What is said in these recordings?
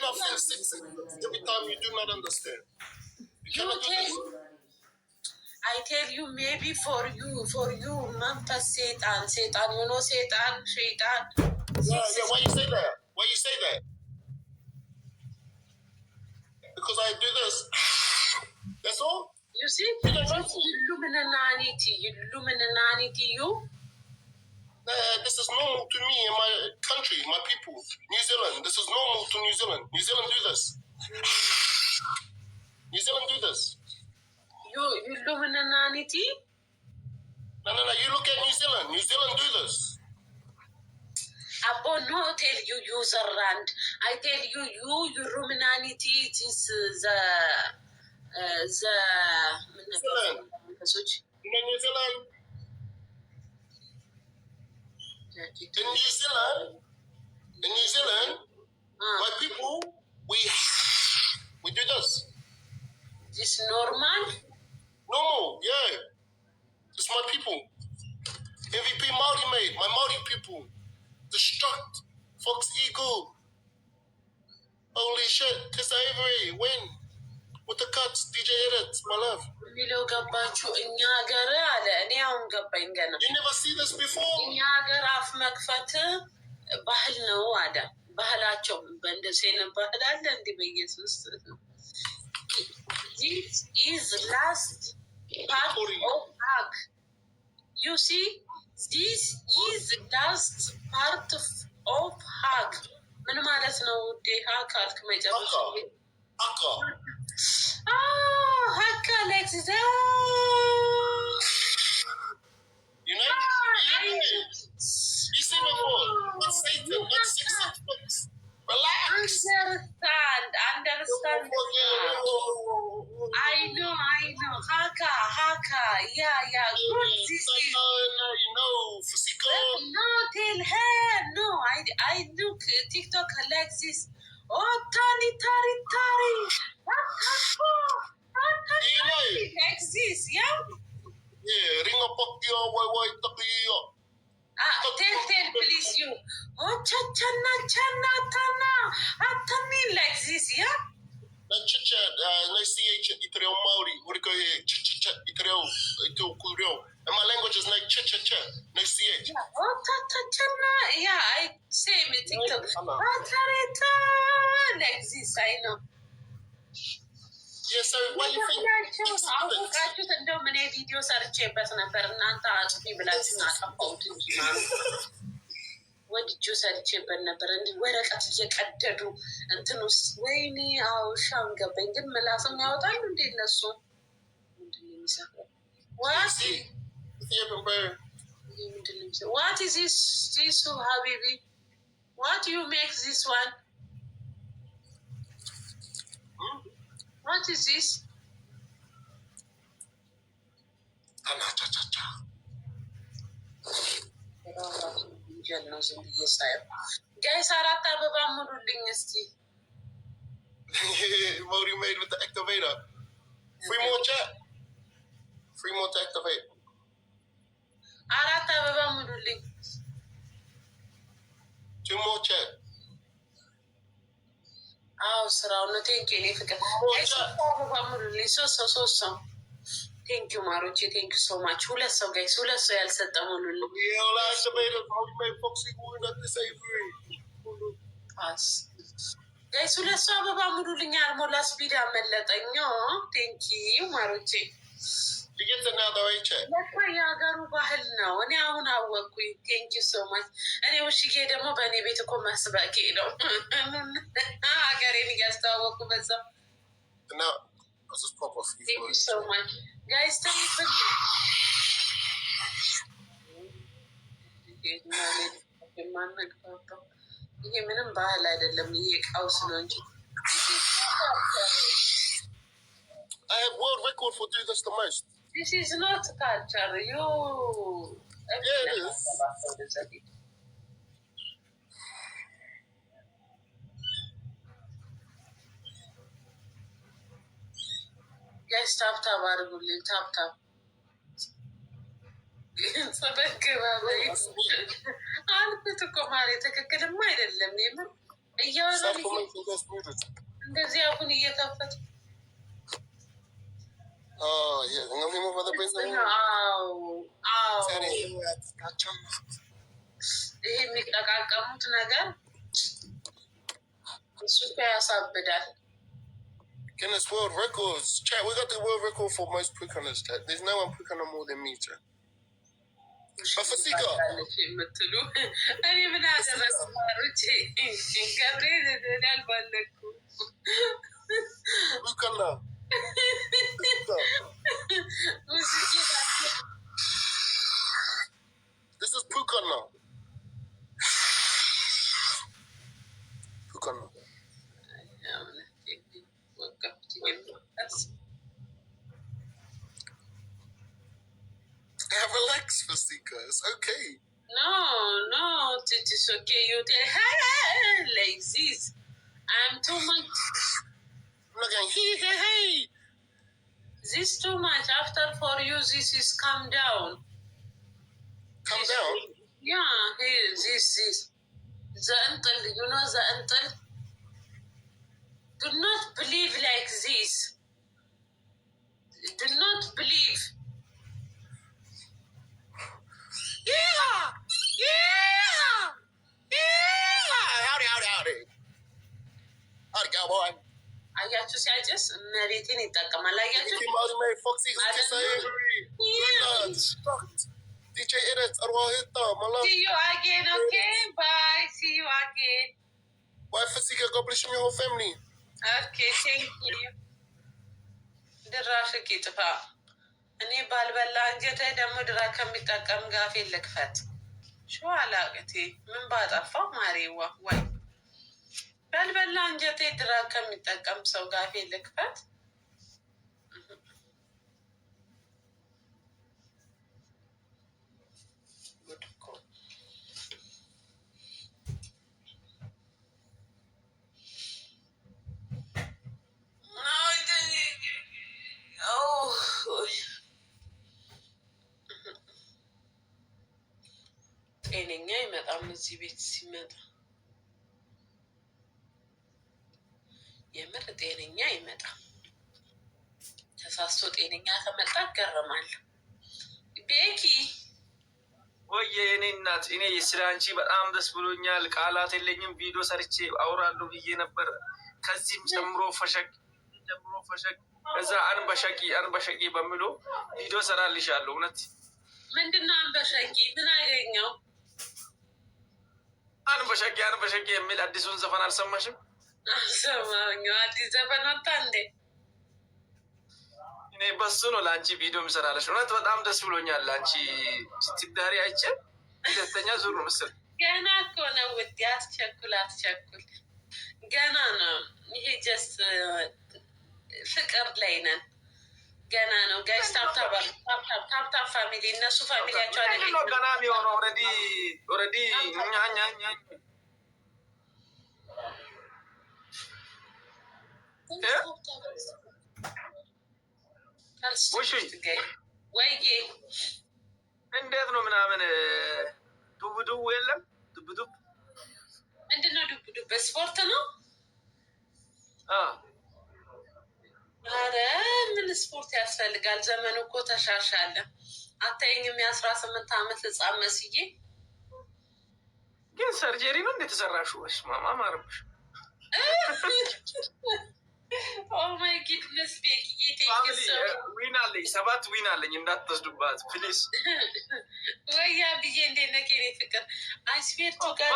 yourself in 6 seconds. Every time you do not understand. You cannot do this. I tell you, maybe for you, mantas Satan, you know Satan. Yeah, why you say that? Why you say that? Because I do this. That's all? You see? Illuminati, you. This is normal to me in my country, my people, New Zealand. This is normal to New Zealand. New Zealand do this. New Zealand do this. You Illuminati? No. You look at New Zealand. New Zealand do this. Abo no tell you user rand. I tell you Illuminati. It is the New Zealand. New Zealand. In New Zealand, my people, we do this. This normal? Normal, yeah. It's my people. MVP Maori mate, my Maori people. Destruct, Fox Eagle. Holy shit, Tessa Avery, win. With the cuts, DJ Edits, my love. You never see this before? This is last part of hug. You see, this is last part of hug. Haka like that. You know? You see before? Not Satan, not 666. Relax. Understand. I know. Haka. Yeah. Good. You know, Fusiko. No, tell her. No, I look TikTok like this. Oh, Tari. Like this, yeah? Yeah, ring a pop your why takiyo. Tell please you. Oh, chana, tana. Like this, yeah? Chicha, no CH, Itreo Maori, what do you go here? Chicha, Itreo, Ito Kurio. And my language is like cha, no CH. Oh, chana. Yeah, I say me TikTok. Like this, I know. Yeah, so why you think አወቃችሁት? እንደውም እኔ ቪዲዮ ሰርቼበት ነበር። እናንተ አጥፊ ብላችሁ አጠፋሁት እንጂ ማለት ወድጄው ሰርቼበት ነበር። እንዲህ ወረቀት እየቀደዱ እንትን ውስጥ ወይኔ አውሻውን ገባኝ። ግን ምላስም ያወጣሉ እንዴ እነሱ? ምንድን ነው የሚሰራው? What is this Habibi? What you make this one? What is this? Cha. Guys, አራት አበባ ሙሉልኝ እስቲ። Modi made with the activator. Free more chat. Free more to activate. አራት አበባ ሙሉልኝ። 2 more chat. ስራው ነው። ቴንኪ ኔ ፍቅር ሙሉልኝ። ሶስት ሰው ቴንኪ ማሮቼ፣ ቴንኪ ሶ ማች። ሁለት ሰው ጋይስ፣ ሁለት ሰው ያልሰጠ ሙሉልኝ። ጋይስ ሁለት ሰው አበባ ሙሉልኝ። አልሞላ ስፒድ አመለጠኝ። ቴንኪ ማሮቼ። ለካ የሀገሩ ባህል ነው። እኔ አሁን አወቅኩኝ። ቴንኪ ሶ ማች። እኔ ውሽዬ ደግሞ በእኔ ቤት እኮ መስበኬ ነው። ሀገሬን እያስተዋወቁ በዛ። ቴንኪ ሶ ማች ጋይስ። ይሄ ምንም ባህል አይደለም። ይሄ ቀውስ ነው እንጂ I have world record for doing this the most. This is not culture. You. Yeah, it is. Guys, tap አድርጉልኝ። ታፕ አልኩት እኮ ማሬ፣ ትክክልማ አይደለም የምር እንደዚህ አሁን እየከፈት ይሄ የሚጠቃቀሙት ነገር እሱ ያሳብዳል። Guinness World Records. Chat, we got the world record for most prick hunters, chat. There's no one prick hunter more than me, chat. But for Sika. Pukana. This is Pukana. Pukana. Relax, Fasika. It's okay. No, it is okay. You tell like this. I'm too much. I'm not going, hey. This too much. After for you, this is calm down. Calm down? Yeah, here, this is. The uncle, you know the uncle? Do not believe like this. Do not believe. Howdy, cowboy. አያችሁ ሲያጨስ መሬትን ይጠቀማል። አያችሁ DJ Edit, see you again, okay? Bye, see you again. Bye, Fasika. God bless you and your whole family. Okay, thank you. ድራሽክ ይጥፋ። እኔ ባልበላ እንጀቴ ደግሞ ድራ ከሚጠቀም ጋፌ ልክፈት። ሸዋ አላቅቴ ምን ባጠፋው ማሬዋ ወይ ባልበላ እንጀቴ ድራ ከሚጠቀም ሰው ጋፌ ልክፈት። ጤነኛ አይመጣም እዚህ ቤት ሲመጣ የምር ጤነኛ አይመጣም። ተሳስቶ ጤነኛ ከመጣ እገረማለሁ። ቤኪ ወየ እኔ እናት እኔ ስለ አንቺ በጣም ደስ ብሎኛል። ቃላት የለኝም። ቪዲዮ ሰርቼ አውራለሁ ብዬ ነበር። ከዚህም ጀምሮ ፈሸቅ እዛ አንበሸቂ በሚሉ ቪዲዮ ሰራልሻለሁ። እውነት ምንድነው አንበሸቂ? ምን አገኘው? አንበሸቂ የሚል አዲሱን ዘፈን አልሰማሽም? አልሰማሁኝም። አዲስ ዘፈን ወጣ እንዴ? እኔ በሱ ነው ለአንቺ ቪዲዮ ምሰራለሽ። እውነት በጣም ደስ ብሎኛል። ለአንቺ ስትዳሪ አይቼ ሁለተኛ ዙር ነው ምስል ገና እኮ ነው ውዴ። አትቸኩል። ገና ነው ይሄ። ጀስት ፍቅር ላይ ነን። ገና ነው ጋይስ። ታፕታፕ ፋሚሊ እነሱ ፋሚሊያቸው አይደለም ገና የሚሆነው ኦልሬዲ ወይዬ እንዴት ነው ምናምን ዱብ የለም። ዱብ ምንድን ነው? ዱብ ስፖርት ነው። አረ ምን ስፖርት ያስፈልጋል? ዘመኑ እኮ ተሻሻለ። አታየኝም? የ18 ዓመት ህፃን መስዬ። ግን ሰርጀሪ ነው እንደተሰራሹ ማማ ማረብሽ። ኦማይ ጊድነስ ቤኪ ዊን አለኝ፣ 7 ዊን አለኝ። እንዳትወስዱባት ፕሊዝ። ወያ ብዬ እንዴት ነህ የኔ ፍቅር? አይስፔርቱ ጋር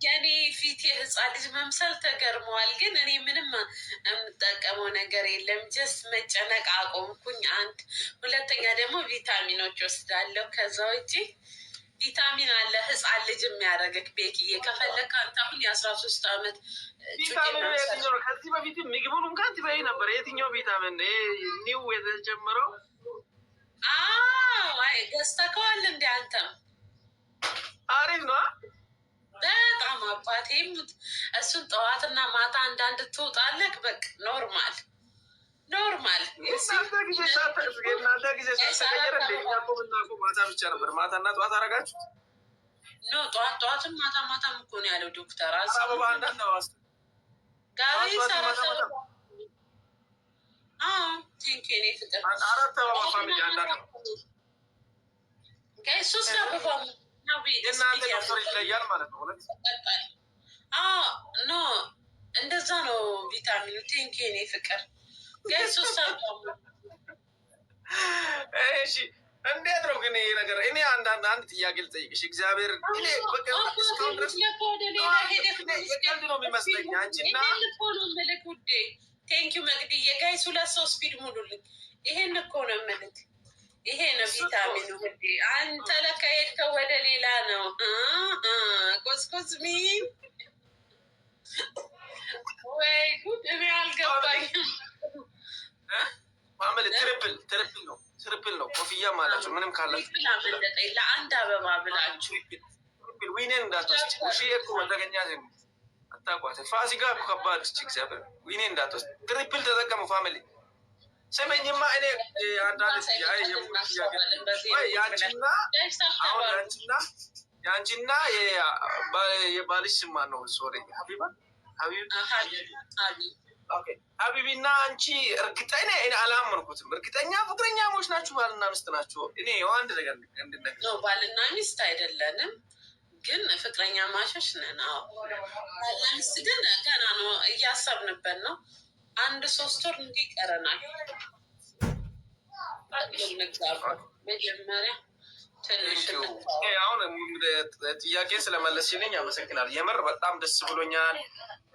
የኔ ፊት የህፃን ልጅ መምሰል ተገርመዋል። ግን እኔ ምንም የምጠቀመው ነገር የለም። ጀስት መጨነቅ አቆምኩኝ። አንድ ሁለተኛ ደግሞ ቪታሚኖች ወስዳለሁ። ከዛ ውጭ ቪታሚን አለ ህፃን ልጅ የሚያደርግህ ቤኪዬ። ከፈለግ አንተ አሁን የ13 ዓመት ከዚህ በፊት ምግቡን እንኳን ትበይ ነበር። የትኛው ቪታሚን ኒው የተጀመረው? ገዝተከዋል እንደ አንተም? አሪፍ ነው በጣም አባቴ ሙት። እሱን ጠዋትና ማታ አንዳንድ ትውጣለህ። በቃ ኖርማል። እናንተ ጊዜ ሳተቀየረ ማታ ብቻ ነበር። ማታና ጠዋት አረጋችሁት። ኖ ጠዋትም ማታም እኮ ነው ያለው ዶክተር። አበባ አንዳንድ ነው ጋሪ ሰራ ቲንኬኔ ፍቅር 4 አበባ ፋሚሊ አንዳንድ ሶስት አበባ የእናንተ ዶክተር ይለያል ማለት ነው። ኖ እንደዛ ነው ቪታሚኑ። ቲንኬኔ ፍቅር ሶስት አበባ። እሺ እንዴት ነው ግን ይሄ ነገር? እኔ አንድ ጥያቄ ልጠይቅሽ። እግዚአብሔር እኔ እስካሁን ድረስ የቀልድ ነው የሚመስለኝ። አንቺና ውዴ ቴንኪው መቅድዬ ጋይስ 2-3 ስፒድ ሙሉልኝ። ይሄን እኮ ነው የምልክ። ይሄ ነው ቪታሚኑ ውዴ። አንተ ለካ ሄድከው ወደ ሌላ ነው። ኮስኮስ ሚን ወይ ጉድ! እኔ አልገባኝም። ማመል ትሪፕል ነው ኮፍያ ማላችሁ ምንም ካላችሁ ለአንድ አበባ ብላችሁ ዊኔን እንዳትወስድ። ውሽ እኮ መደገኛ አታቋት። ፋሲካ እኮ ከባድ እግዚአብሔር። ዊኔን እንዳትወስድ፣ ትሪፕል ተጠቀሙ ፋሚሊ። ስመኝማ እኔ አንዳንድ ያንቺና የባልሽ ስማ ነው ሶሪ ሀቢቢና አንቺ እርግጠኛ እኔ አላመንኩትም። እርግጠኛ ፍቅረኛሞች ናችሁ? ባልና ሚስት ናችሁ? እኔ አንድ ነገር ነው ባልና ሚስት አይደለንም፣ ግን ፍቅረኛ ማሾች ነን። ባልና ሚስት ግን ገና ነው እያሰብንበት ነው። 1-3 ወር እንዲህ ይቀረናል። መጀመሪያ አሁን ጥያቄ ስለመለስሽልኝ አመሰግናለሁ። የምር በጣም ደስ ብሎኛል።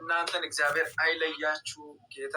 እናንተን እግዚአብሔር አይለያችሁ ጌታ።